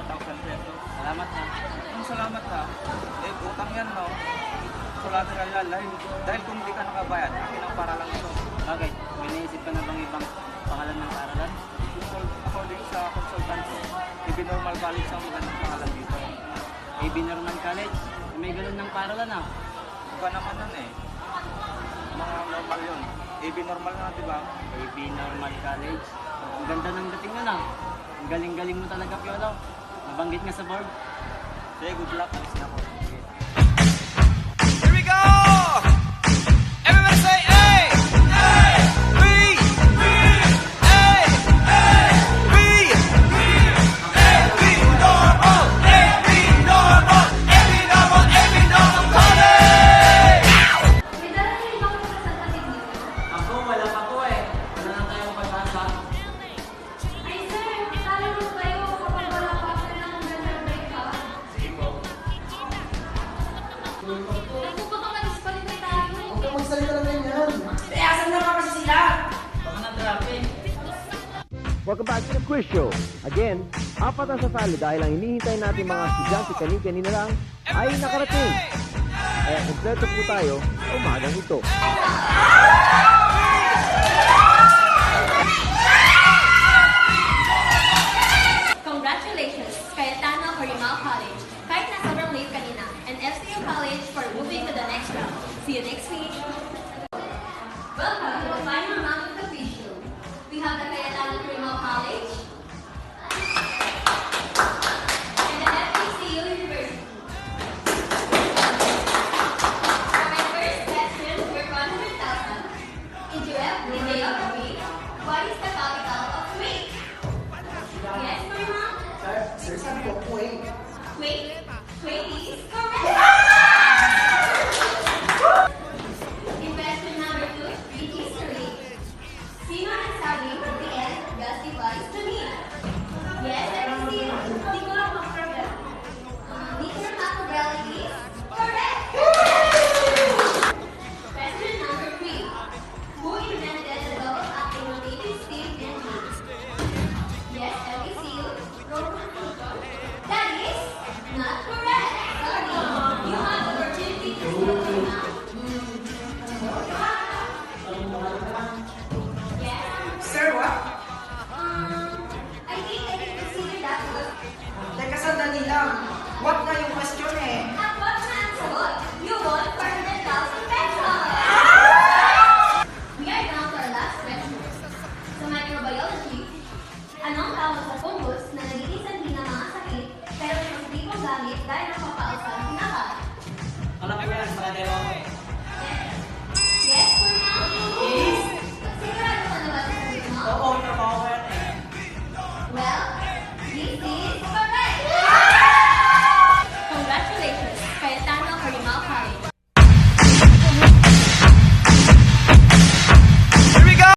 1,000 pesos. Salamat ha. Ang salamat ha. Eh, utang yan, no? Collateral yan. Dahil kung hindi ka nakabayad, akin ang para lang ito. Bakit? May naisip ka na bang ibang pangalan ng paralan? According sa consultant ko, AB Normal College ang magandang pangalan dito. AB Normal College? May ganun ng paralan ah. Iba naman nun eh. Mga normal yun. AB Normal na, di ba? AB Normal College. Ang ganda ng dating nun ah. Ang galing-galing mo talaga, Piolo. Nabanggit nga sa board. Sige, good luck. Alis na ako. Sige. Here we go! Everybody say A! B! A! B! AB Normal! AB Normal! AB Normal! AB Normal College! May darating ba kayo sa kapatid niyo? Ako, wala pa po eh. Wala na tayong pag-asa. Ay sir, nalulog kayo kapag wala pa kayo ng gender breakup. Nagpupunta ka disqualify tayo. Huwag kang magsalita lang ganyan. Eh, asan na nga kasi sila? Baka na-traffic. Welcome back to the quiz show. Again, apat ang sasali dahil ang hinihintay natin mga estudyante kanina lang ay nakarating. Kaya kompleto po tayo sa umagang ito. Congratulations, Cayetano Corimao College. Kahit na sobrang late kanina, and FCU College for moving to the next round. See you next week. Welcome to the final round of the quiz show. We have the Cayetano Corimao College and the FCU University. For my first question, we're 100,000. In Joel, the day of the week, what is the capital of week? Yes, Corimao? Sir, sabi ko, wait. Wait, wait is correct. In question number 2, read history. Sino nagsabi, the end justifies the means? Yes, everything. Niccolo Machiavelli. Niccolo Machiavelli is correct. Question number 3. Who invented the double-acting rotating steam engine? Yes, LBCU. Roman Hutton. That is not correct. Sorry. You have the opportunity to speak now. Yes. Sir, what? I think I can consider that good. Teka, sandali lang. What na yung question eh? At what na ang sagot? You won 400,000 pesos! We are down to our last question. Sa microbiology, anong tawag sa fungus na nagiging sanhi ng mga sakit pero may positibong gamit dahil napapaos sa pinaka? Alam ko yan, para tayo ako eh. Yes? Yes, for now? Yes! Sigurado ka na ba sa sagot mo? Oo,